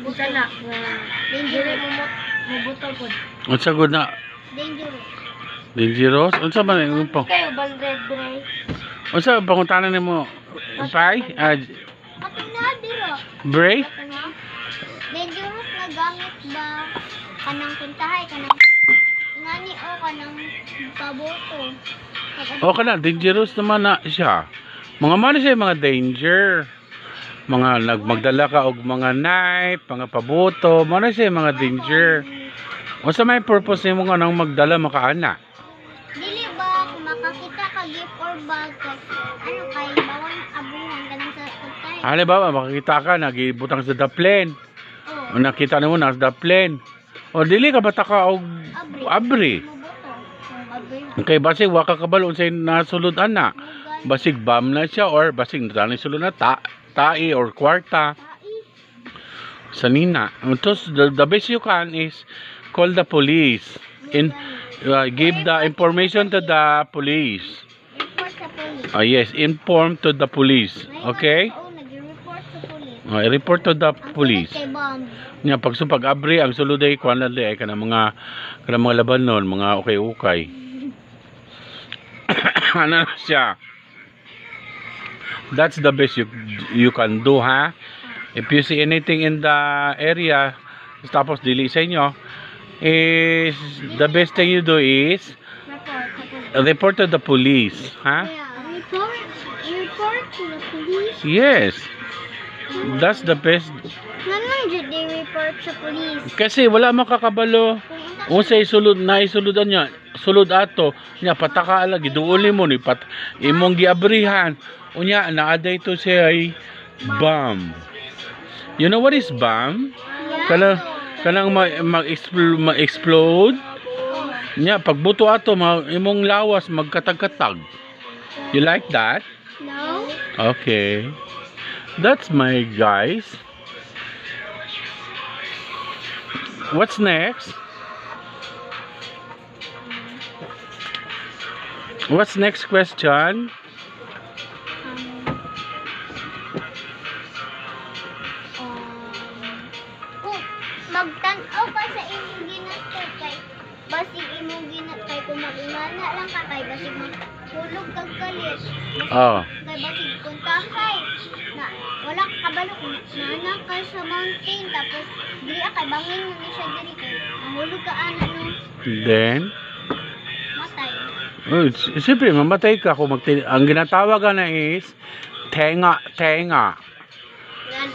Buta na. Dangerous mo buto po. Unsa gud na? Dangerous. Dangerous? Unsa man yung pang? Kayo baldred bray. Unsa pangutanan nimo? Pay? Katong na diro. Bray? Dangerous na gamit ba kanang pintahay kanang ngani o kanang paboto. O kana dangerous naman na siya. Mga man siya mga danger. Mga magdala ka og mga knife, mga pabuto, mo na siya mga danger. Unsa may purpose nimo nga nang magdala makaana? Dili ba kung makakita ka gift or bag ano kay bawang abuhan kanang sa pintahay. Halimbawa makakita ka nagibutang sa daplane. Oh. O nakita nimo na sa daplane. O dili ka bata ka og abri. Okay, basig wa ka kabalo unsay nasulod ana. Basig bam na siya or basig nadani sulod na tae or kwarta. Sanina. Tapos the best you can is call the police. Give the information to the police. Report sa police. Yes, inform to the police. Okay? Nag-report sa police. Report to the police. Kay bomb. Nya pag abri ang sulod ay kuan lang ay kana mga labanon, mga ukay-ukay. Ano siya? That's the best you can do, ha? If you see anything in the area, tapos dili sa inyo, is the best thing you do is report to the police, ha? Report to the police. Yes. That's the best. Naman dyan they report sa police. Kasi wala makakabalo. Unsay sulod na isuludan niya, sulod ato, nya pataka lagi duuli mo ni imong giabrihan. Unya naaday to siya ay bomb. You know what is bomb? Kanang mag-explode. Nya pagbuto ato imong lawas magkatag-katag. You like that? No. Okay. That's my guys. What's next? What's next question? Magtanaw ka sa imong ginatay kay basig imong ginatay kung mag-ingana lang ka kay basig mahulog kag kalit. Oh. Kay basig puntahay na wala ka kabalo kung nana ka sa mountain tapos dili kay bangin mo ni siya diri kay mahulog ka ana no. Then Matay. oh, siyempre mamatay ka kung ang ginatawag na is tenga. Blood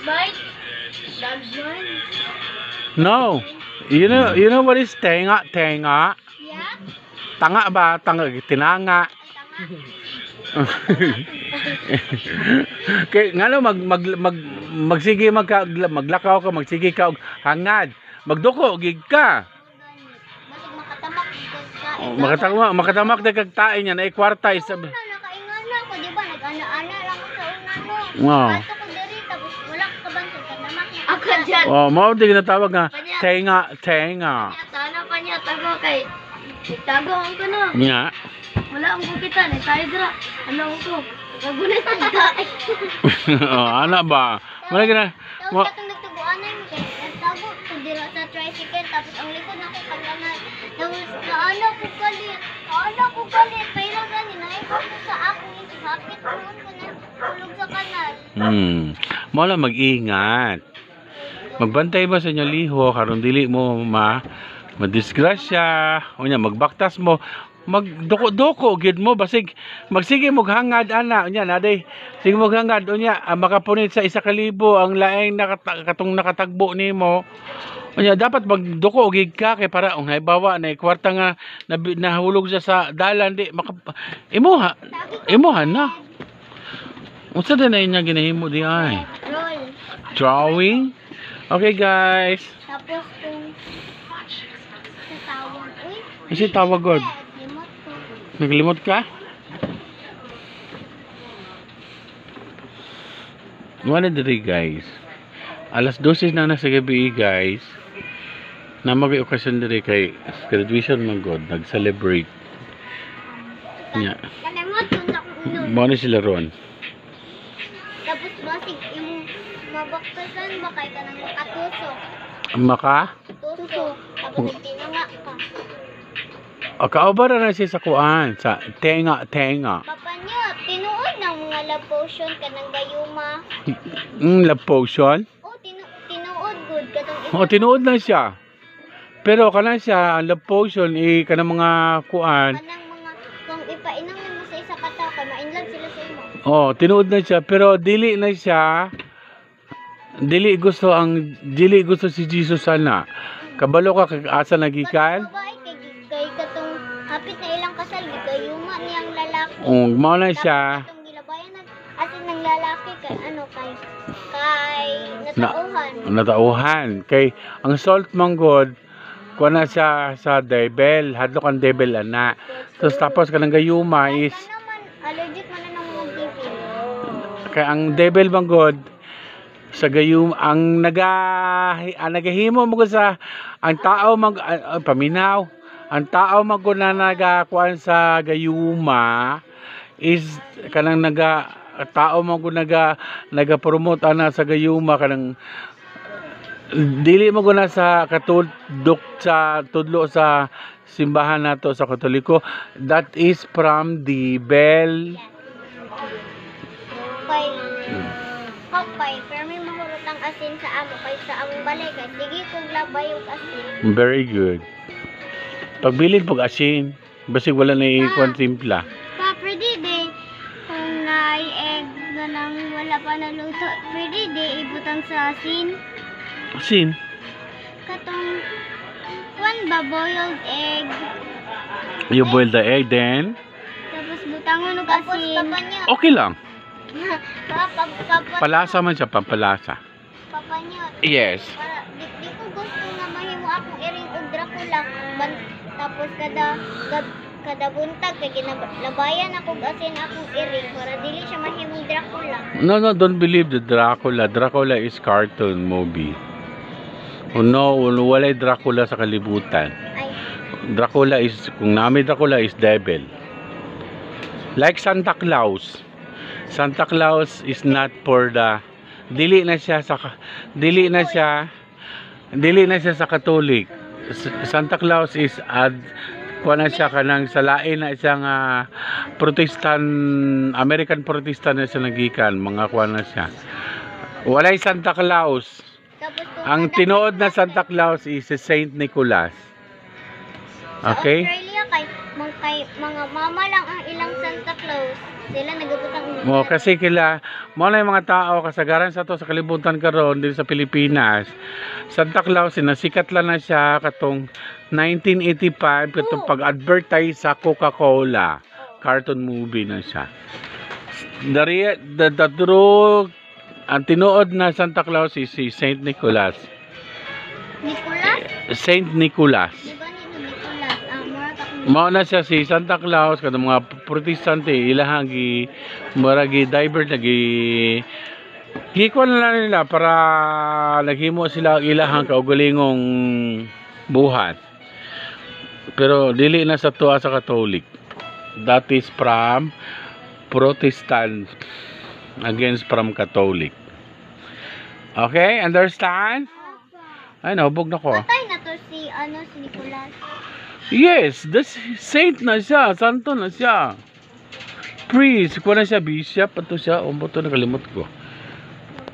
bite. Blood bite. No. You know what is tenga? Yeah. Tanga ba? Tinanga. Kay ngano magsige maglakaw ka, magsige ka og hangad. Magduko gig ka. Basig Makatamak na kag tae niya na kwarta is nakaingana ko di ba nag-ana-ana lang ko sa una no. Wow. Ato ko diri tapos wala ka kabanto kanamak niya. Ako diyan. Oh, mao di ginatawag nga tenga. Sana pa niya tago kay tago ang kuno. Nya. Wala ang bukitan eh tayo dira. Ano ko? Kagunit ang tae. Oh, ana ba? Wala gina. Tapos katong nagtubuan na mo kay tago ko dira sa tricycle tapos ang likod nako kalanan. Tapos naano ko galit. Pero gani na ko sa akong hapit ko na tulog sa kanal. Mo lang mag-ingat. Magbantay ba sa inyo liho karon dili mo madisgrasya, unya magbaktas mo, magdoko-doko gid mo basig magsige mo hangad ana unya naday sige mo hangad unya makapunit sa 1,000 ang laing katong nakatagbo nimo. Unya dapat magdoko gid ka kay para unghay bawa na kwarta nga nahulog sa dalan di imuha na. Unsa din na inya ginahimo di ay? Drawing. Okay guys. Tapos kung sa tawag, Kasi tawag god. limot ko. Naglimot ka? Wala diri guys. Alas 12 na sa gabi guys. Na mag-okasyon diri kay graduation man god, nag-celebrate. Nya. Kalimot kung sa kung Mo ni sila ron. Tapos basig yung mabaktasan ba kay kanang makatusok. Maka? Tuso. Tapos nagtinunga ka. Kaubara na siya sa kuan, sa tenga. Papa niyo, tinuod ng mga love potion ka ng gayuma. Love potion? Oh, tinuod good katong O, tinuod na siya. Pero kana siya, ang love potion, kanang mga kuan. kanang mga kung ipainom mo sa isa ka tao kay ma-inlove sila sa imo. Oh, tinuod na siya. Pero dili na siya. Dili gusto si Jesus sana. Kabalo ka kag asa nagikan? Katong babae kay katong hapit na ilang kasal gayuma niyang lalaki. Mao na siya. Tapos katong gilabayan asin ng lalaki kay natauhan. Natauhan. Kay ang salt manggod, kuha na siya sa devil. Hadlok ang devil ana. Tapos kanang gayuma is, Ka naman allergic man na ng mga TV. kay ang devil manggod, sa gayum ang nagahimo mo sa ang tao paminaw ang tao na nagakuan sa gayuma is kanang tao naga-promote ana sa gayuma kanang dili mo guna sa tudlo sa simbahan nato sa Katoliko, that is from the bell. Hopay, pero may mahurot ang asin sa amo kay sa among balay kay sige kog labay yung asin. Very good. Pagbilin pag asin, basig wala na ikuan timpla. Pa, pwede de kung na-egg na nang wala pa naluto, pwede de ibutang sa asin. Asin? Katong one ba boiled egg. You boil the egg then? Tapos butangon og asin. Okay lang. Papa Palasa man siya, pampalasa. niyo. Yes. Para di ko gusto nga mahimo akong iring og Dracula. Tapos kada buntag kay ginalabayan ako og asin akong iring para dili siya mahimong Dracula. No, don't believe the Dracula. Dracula is cartoon movie. No, wala Dracula sa kalibutan. Ay, Dracula is, kung namin Dracula is devil. Like Santa Claus. Santa Claus is not for the dili na siya sa Catholic. Santa Claus is kuha na siya kanang salain na isang American Protestant na siya nagikan, mga kuha na siya. Walay Santa Claus. tapos kung Ang tinuod na Santa Claus is si Saint Nicholas. Okay? sa Australia kay mga mama lang ang ilang Santa Claus. Sila nagabutang Mo kasi mo na yung mga tao kasagaran sa to sa kalibutan karon dito sa Pilipinas. Santa Claus nasikat lang na siya katong 1985 katong pag-advertise sa Coca-Cola. Cartoon movie na siya. The true ang tinuod na Santa Claus is si Saint Nicholas. Nicolas? Saint Nicholas. Di ba nito Nicolas? Mura ka kung Mao na siya si Santa Claus kada mga protestante ilahang gi divert gikuan na lang nila para naghimo sila ilahang kaugalingong buhat. Pero dili na sa tuwa sa Catholic. That is from Protestant against from Catholic. Okay, understand? Ay, nahubog na ko. patay na to si Nicolas. Yes, that's saint na siya, santo na siya. Priest, kuha na siya, bishop, ato siya, to nakalimot ko.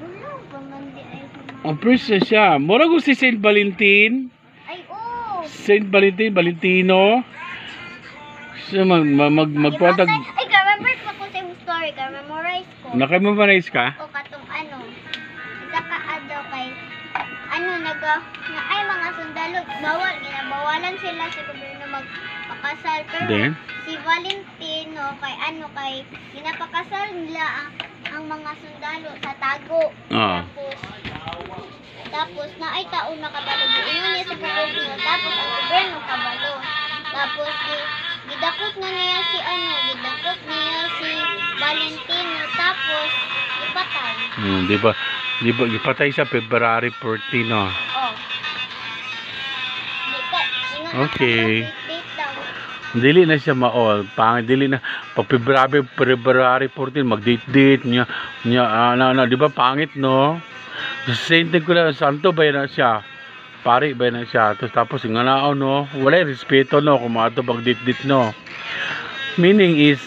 Wala pa man di ay. Ang priest na siya. Mura ko si Saint Valentin. Ay, oh! Saint Valentin, Valentino. Siya magpuantag. Ay, ka-remember ko sa yung story, ka-memorize ko. Nakamemorize ka? O katong isa ka kay ay mga sundalo, ginabawalan sila sa gobyerno magpakasal. Pero Then? si Valentino, kay ginapakasal nila ang mga sundalo sa tago. Ah. Tapos na ay taon na kabalo. Ingon niya sa gobyerno, tapos ang gobyerno kabalo. Tapos gidakot na niya si Valentino, tapos ipatay. Di ba ipatay sa February 14, no? Oh. Okay. Dili na siya maol. Dili na pag February 14 mag-date niya di ba pangit, no? Saint Nicholas Santo ba na siya? pari ba na siya. Tapos nga nao no, wala respeto no kung maato pag dit no. Meaning is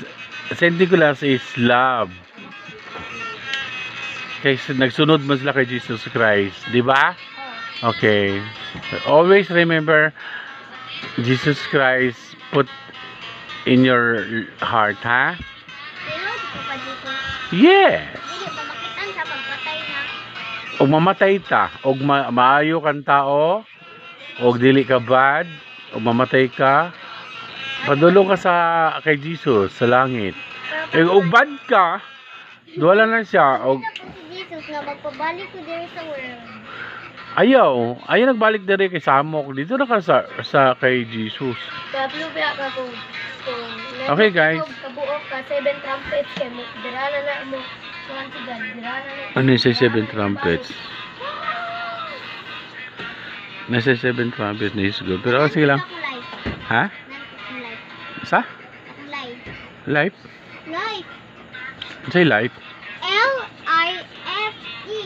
Saint Nicholas is love. Kasi nagsunod mo sila kay Jesus Christ, di ba? Okay. Always remember Jesus Christ put in your heart, ha? Pero ko pa dito. Yes. Dili ba makitaan sa pagpatay na. Og mamatay ta, og maayo kang tao, og dili ka bad, og mamatay ka, padulong ka sa kay Jesus sa langit. Og bad ka, wala na siya, og Ako si Jesus nga magpabalik ko diri sa world. ayaw nagbalik diri kay Samok, dito na ka sa kay Jesus. Kaplo ba ka kung Okay, guys. kabuok ka 7 trumpets kay mo dirana na mo kuan si God dirana na Ano yung 7 trumpets? Nasa 7 trumpets na is good. Pero sige lang. Ako life. Ha? Akong life. Sa? Akong life. Life? Life. Say life. L-I-F-E.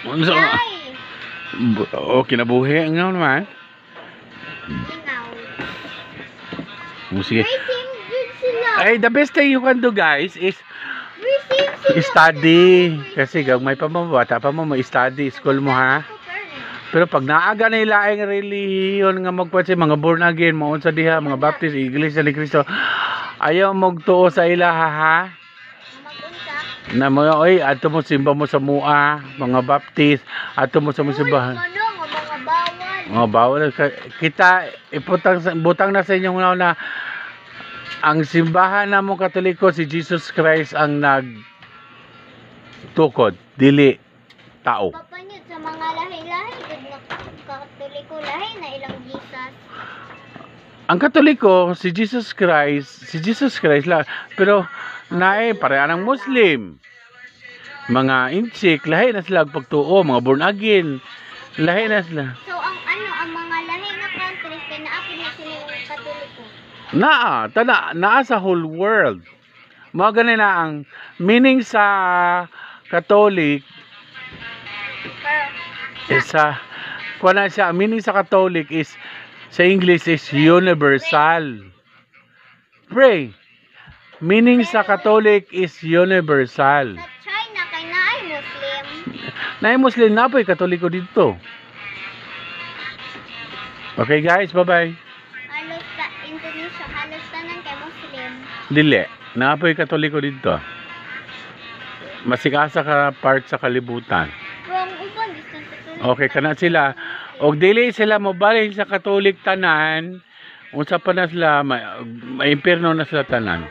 Ano sa? Life. Oh, kinabuhi nga naman. Ikaw. Sige. Racing good sila. Ay, the best thing you can do, guys, is Racing sila. study. Kasi gagmay pa mo, bata pa mo, study school mo, ha? Pero pag naaga na ilaing relihiyon nga magpatsi, mga born again, maun sa diha, mga baptist, iglesia ni Cristo, ayaw magtuo sa ilaha, ha? Magunta. Na mo, oy, ato mo simba mo sa mua, mga baptist, ato mo sa simbahan. Uy, ano, mga bawal. Oh, bawal kita butang na sa inyong na ang simbahan namong Katoliko si Jesus Christ ang nagtukod, dili tao. Papanyod sa mga lahi-lahi, good na Katoliko lahi na ilang Jesus. Ang Katoliko si Jesus Christ lang, pero naay pareha ng Muslim. Mga Inchik, lahi na sila pagtuo, mga born again, lahi na sila. So, ang mga lahi na countries, kaya naapin na sila yung Katoliko. Naa sa whole world. Mga ganun na ang meaning sa Catholic is meaning sa Catholic is sa English is universal. Pray. Meaning sa Catholic is universal. Sa China, kay naay Muslim. Na Muslim na po'y Katoliko dito. Okay guys, bye-bye. Halos sa Indonesia, halos tanan kay Muslim. Dili, na po'y Katoliko dito. Masikasa ka part sa kalibutan. Pero ang uban, gusto sa Katoliko. Okay, kana sila. Og dili sila mobalhin sa Katolik tanan, unsa pa na sila maimpierno na sila tanan.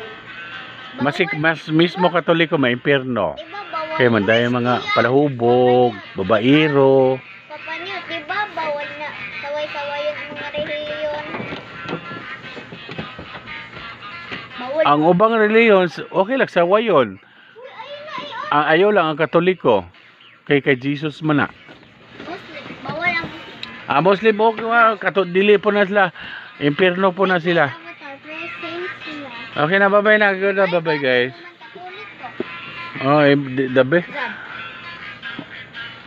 Mas mismo Katoliko maimpierno. Diba bawal? Kaya man dahil mga palahubog, babaero. Papanyod, diba bawal na saway-sawayan ang mga reliyon? Bawal. Ang ubang religions, okay lang sa wayon. Ang ayaw lang ang Katoliko. Kay Jesus man na. Muslim. Bawal ang Muslim. Muslim okay, dili po na sila. Impierno po na sila. Avatar, pero saints sila. Okay na, bye-bye na. Good na, bye-bye guys. Katoliko. Oh, the best.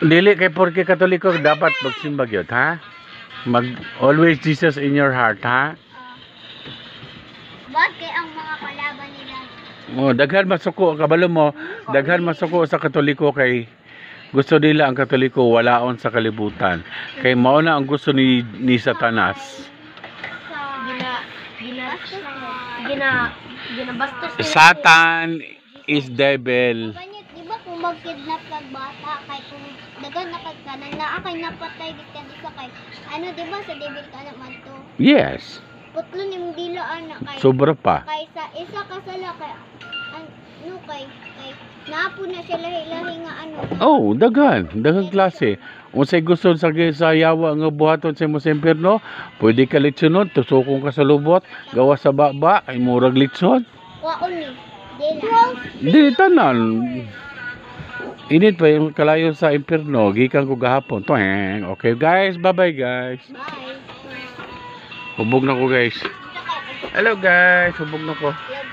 Dili kay porke Katoliko dapat magsimba gyud, ha? Always Jesus in your heart, ha? Bakit ang mga kalaban nila? Oh, daghan masuko kabalo mo, daghan masuko sa Katoliko kay gusto nila ang Katoliko walaon sa kalibutan. Kay mao na ang gusto ni Satanas. ginabastos nila Satan is devil. Panyot, di ba kung mag-kidnap kag bata, kay kung dagan na kag kanan, na akay napatay, diskan isa kay, ano di ba sa devil ka naman to? Yes. Putlon yung dila anak kay, Sobra pa. kay sa isa kasala kay, ano kay naapo na siya lahi-lahi nga ano. Oh, daghang klase. Unsay gusto sa yawa nga buhaton sa mo sa impierno, pwede ka litsonon, tusukon ka sa lubot, gawa sa baba, ay murag litson. Waon ni, dila. Di tanan. Init pa yung kalayo sa impierno, gikan ko gahapon. Tueng. Okay guys, bye-bye guys. Bye. Hubog na ko guys. Hello guys, hubog na ko. Love